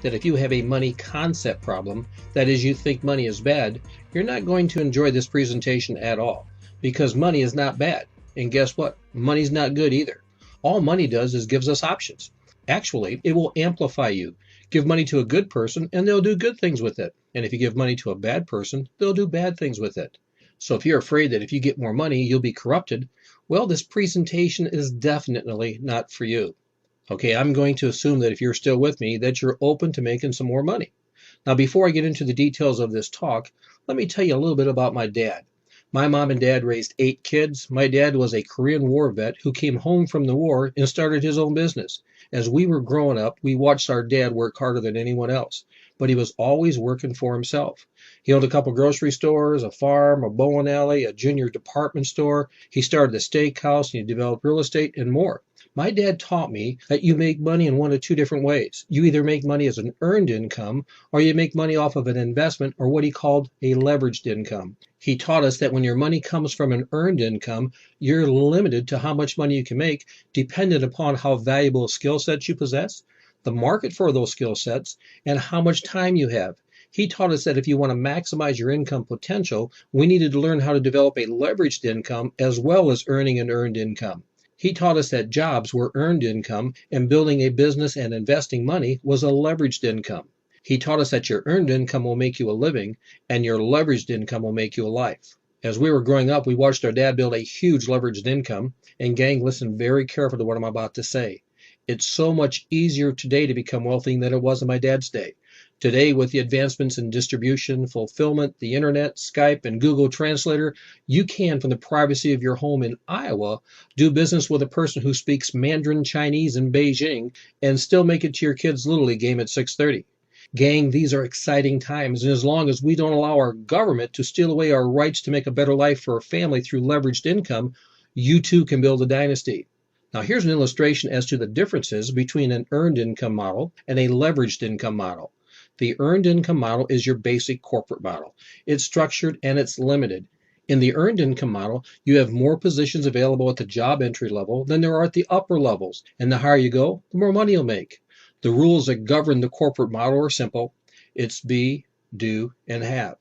that if you have a money concept problem, that is, you think money is bad, you're not going to enjoy this presentation at all, because money is not bad. And guess what? Money's not good either. All money does is gives us options. Actually, it will amplify you. Give money to a good person and they'll do good things with it. And if you give money to a bad person, they'll do bad things with it. So if you're afraid that if you get more money, you'll be corrupted, well, this presentation is definitely not for you. Okay, I'm going to assume that if you're still with me, that you're open to making some more money. Now, before I get into the details of this talk, let me tell you a little bit about my dad. My mom and dad raised 8 kids. My dad was a Korean War vet who came home from the war and started his own business. As we were growing up, we watched our dad work harder than anyone else, but he was always working for himself. He owned a couple grocery stores, a farm, a bowling alley, a junior department store. He started a steakhouse and he developed real estate and more. My dad taught me that you make money in one of 2 different ways. You either make money as an earned income or you make money off of an investment or what he called a leveraged income. He taught us that when your money comes from an earned income, you're limited to how much money you can make dependent upon how valuable skill sets you possess, the market for those skill sets, and how much time you have. He taught us that if you want to maximize your income potential, we needed to learn how to develop a leveraged income as well as earning an earned income. He taught us that jobs were earned income and building a business and investing money was a leveraged income. He taught us that your earned income will make you a living and your leveraged income will make you a life. As we were growing up, we watched our dad build a huge leveraged income. And gang, listen very carefully to what I'm about to say. It's so much easier today to become wealthy than it was in my dad's day. Today, with the advancements in distribution, fulfillment, the internet, Skype, and Google Translator, you can, from the privacy of your home in Iowa, do business with a person who speaks Mandarin Chinese in Beijing and still make it to your kid's Little League game at 6:30. Gang, these are exciting times, and as long as we don't allow our government to steal away our rights to make a better life for our family through leveraged income, you too can build a dynasty. Now, here's an illustration as to the differences between an earned income model and a leveraged income model. The earned income model is your basic corporate model. It's structured and it's limited. In the earned income model, you have more positions available at the job entry level than there are at the upper levels. And the higher you go, the more money you'll make. The rules that govern the corporate model are simple. It's be, do, and have.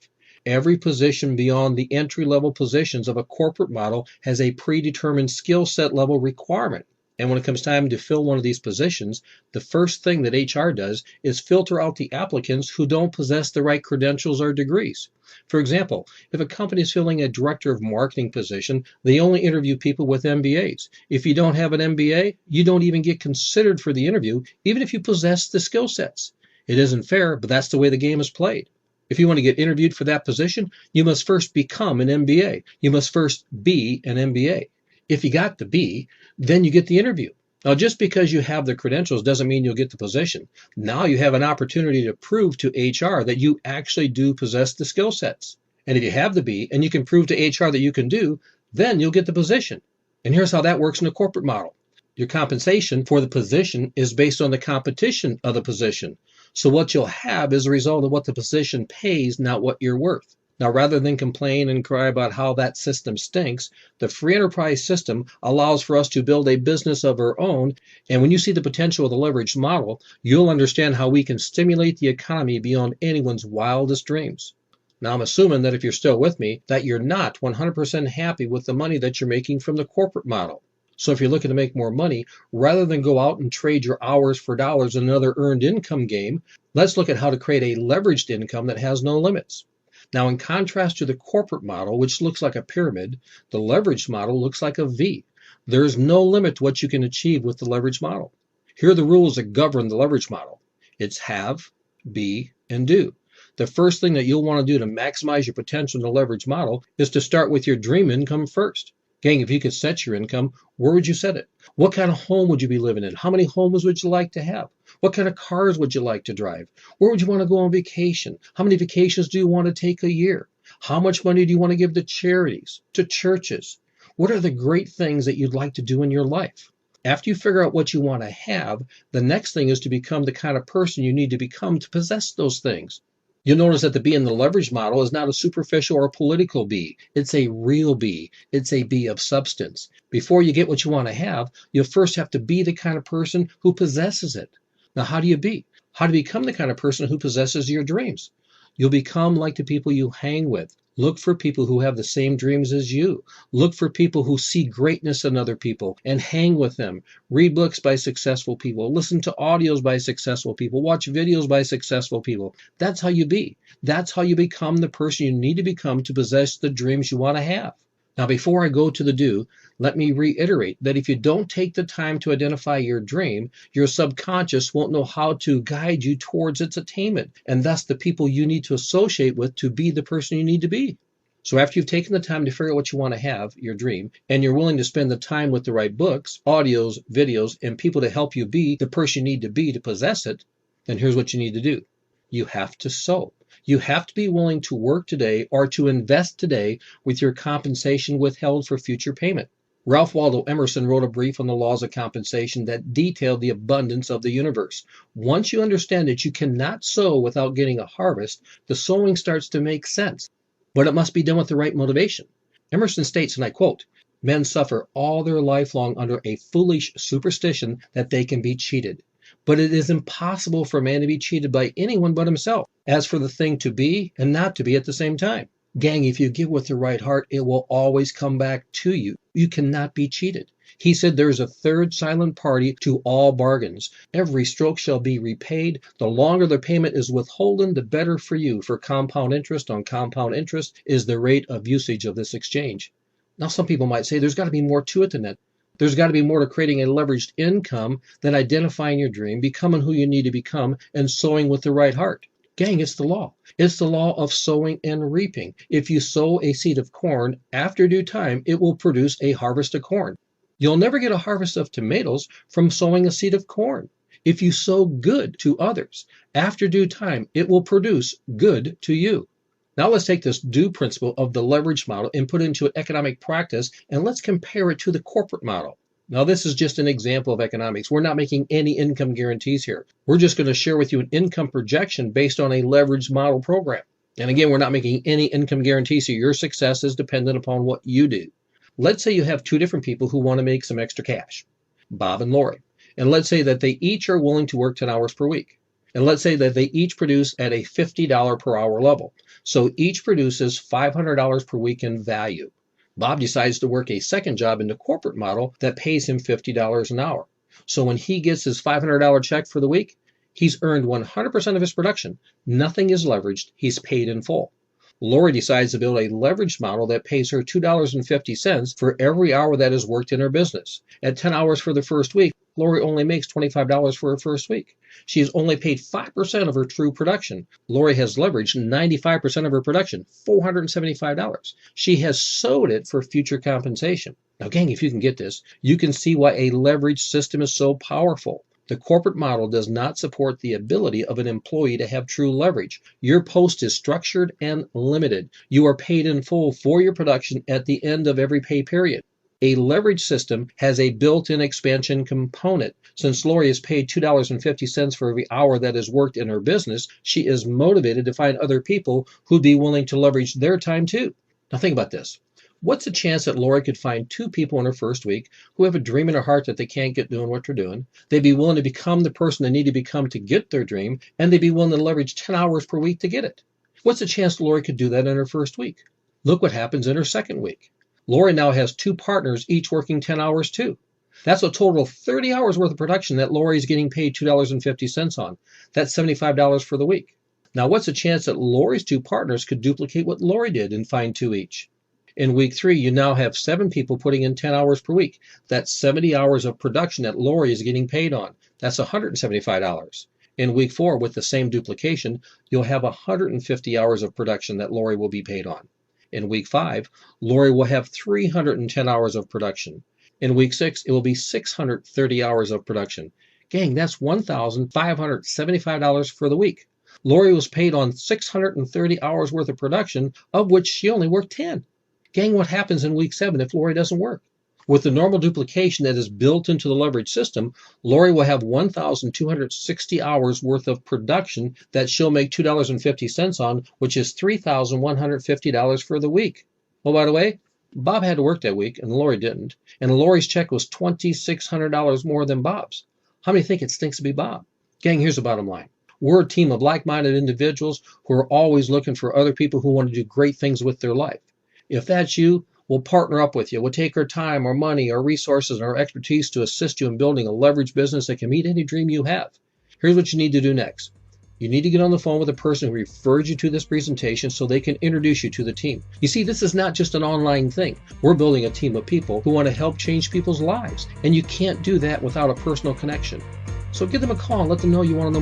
Every position beyond the entry-level positions of a corporate model has a predetermined skill set level requirement. And when it comes time to fill one of these positions, the first thing that HR does is filter out the applicants who don't possess the right credentials or degrees. For example, if a company is filling a director of marketing position, they only interview people with MBAs. If you don't have an MBA, you don't even get considered for the interview, even if you possess the skill sets. It isn't fair, but that's the way the game is played. If you want to get interviewed for that position, you must first become an MBA. You must first be an MBA. If you got the B, then you get the interview. Now, just because you have the credentials doesn't mean you'll get the position. Now you have an opportunity to prove to HR that you actually do possess the skill sets. And if you have the B and you can prove to HR that you can do, then you'll get the position. And here's how that works in a corporate model. Your compensation for the position is based on the competition of the position. So what you'll have is a result of what the position pays, not what you're worth. Now, rather than complain and cry about how that system stinks, the free enterprise system allows for us to build a business of our own. And when you see the potential of the leveraged model, you'll understand how we can stimulate the economy beyond anyone's wildest dreams. Now, I'm assuming that if you're still with me, that you're not 100% happy with the money that you're making from the corporate model. So if you're looking to make more money, rather than go out and trade your hours for dollars in another earned income game, let's look at how to create a leveraged income that has no limits. Now, in contrast to the corporate model, which looks like a pyramid, the leveraged model looks like a V. There's no limit to what you can achieve with the leveraged model. Here are the rules that govern the leveraged model. It's have, be, and do. The first thing that you'll want to do to maximize your potential in the leveraged model is to start with your dream income first. Gang, if you could set your income, where would you set it? What kind of home would you be living in? How many homes would you like to have? What kind of cars would you like to drive? Where would you want to go on vacation? How many vacations do you want to take a year? How much money do you want to give to charities, to churches? What are the great things that you'd like to do in your life? After you figure out what you want to have, the next thing is to become the kind of person you need to become to possess those things. You'll notice that the B in the leverage model is not a superficial or political B. It's a real B. It's a B of substance. Before you get what you want to have, you'll first have to be the kind of person who possesses it. Now, how do you be? how to become the kind of person who possesses your dreams. You'll become like the people you hang with. Look for people who have the same dreams as you. Look for people who see greatness in other people and hang with them. Read books by successful people. Listen to audios by successful people. Watch videos by successful people. That's how you be. That's how you become the person you need to become to possess the dreams you want to have. Now, before I go to the do, let me reiterate that if you don't take the time to identify your dream, your subconscious won't know how to guide you towards its attainment, and thus the people you need to associate with to be the person you need to be. So after you've taken the time to figure out what you want to have, your dream, and you're willing to spend the time with the right books, audios, videos, and people to help you be the person you need to be to possess it, then here's what you need to do. You have to sow. You have to be willing to work today or to invest today with your compensation withheld for future payment. Ralph Waldo Emerson wrote a brief on the laws of compensation that detailed the abundance of the universe. Once you understand that you cannot sow without getting a harvest, the sowing starts to make sense. But it must be done with the right motivation. Emerson states, and I quote, "Men suffer all their life long under a foolish superstition that they can be cheated. But it is impossible for a man to be cheated by anyone but himself. As for the thing to be and not to be at the same time. Gang, if you give with the right heart, it will always come back to you. You cannot be cheated." He said there is a third silent party to all bargains. Every stroke shall be repaid. The longer the payment is withholden, the better for you, for compound interest on compound interest is the rate of usage of this exchange. Now, some people might say there's got to be more to it than that. There's got to be more to creating a leveraged income than identifying your dream, becoming who you need to become, and sowing with the right heart. Gang, it's the law. It's the law of sowing and reaping. If you sow a seed of corn, after due time, it will produce a harvest of corn. You'll never get a harvest of tomatoes from sowing a seed of corn. If you sow good to others, after due time, it will produce good to you. Now let's take this do principle of the leverage model and put it into an economic practice, and let's compare it to the corporate model. Now this is just an example of economics. We're not making any income guarantees here. We're just going to share with you an income projection based on a leverage model program. And again, we're not making any income guarantees, so your success is dependent upon what you do. Let's say you have two different people who want to make some extra cash, Bob and Lori. And let's say that they each are willing to work 10 hours per week. And let's say that they each produce at a $50 per hour level. So each produces $500 per week in value. Bob decides to work a second job in the corporate model that pays him $50 an hour. So when he gets his $500 check for the week, he's earned 100% of his production. Nothing is leveraged. He's paid in full. Lori decides to build a leveraged model that pays her $2.50 for every hour that is worked in her business. At 10 hours for the first week, Lori only makes $25 for her first week. She has only paid 5% of her true production. Lori has leveraged 95% of her production, $475. She has sowed it for future compensation. Now, gang, if you can get this, you can see why a leverage system is so powerful. The corporate model does not support the ability of an employee to have true leverage. Your post is structured and limited. You are paid in full for your production at the end of every pay period. A leverage system has a built-in expansion component. Since Lori is paid $2.50 for every hour that is worked in her business, she is motivated to find other people who'd be willing to leverage their time too. Now think about this. What's the chance that Lori could find two people in her first week who have a dream in their heart that they can't get doing what they're doing? They'd be willing to become the person they need to become to get their dream, and they'd be willing to leverage 10 hours per week to get it. What's the chance Lori could do that in her first week? Look what happens in her second week. Lori now has two partners, each working 10 hours too. That's a total of 30 hours worth of production that Lori's getting paid $2.50 on. That's $75 for the week. Now, what's the chance that Lori's two partners could duplicate what Lori did and find two each? In week 3, you now have 7 people putting in 10 hours per week. That's 70 hours of production that Lori is getting paid on. That's $175. In week 4, with the same duplication, you'll have 150 hours of production that Lori will be paid on. In week 5, Lori will have 310 hours of production. In week 6, it will be 630 hours of production. Gang, that's $1,575 for the week. Lori was paid on 630 hours worth of production, of which she only worked 10. Gang, what happens in week 7 if Lori doesn't work? With the normal duplication that is built into the leverage system, Lori will have 1,260 hours worth of production that she'll make $2.50 on, which is $3,150 for the week. Oh, by the way, Bob had to work that week, and Lori didn't. And Lori's check was $2,600 more than Bob's. How many think it stinks to be Bob? Gang, here's the bottom line. We're a team of like-minded individuals who are always looking for other people who want to do great things with their life. If that's you, we'll partner up with you. We'll take our time, our money, our resources, and our expertise to assist you in building a leveraged business that can meet any dream you have. Here's what you need to do next. You need to get on the phone with the person who referred you to this presentation so they can introduce you to the team. You see, this is not just an online thing. We're building a team of people who want to help change people's lives, and you can't do that without a personal connection. So give them a call and let them know you want to know more.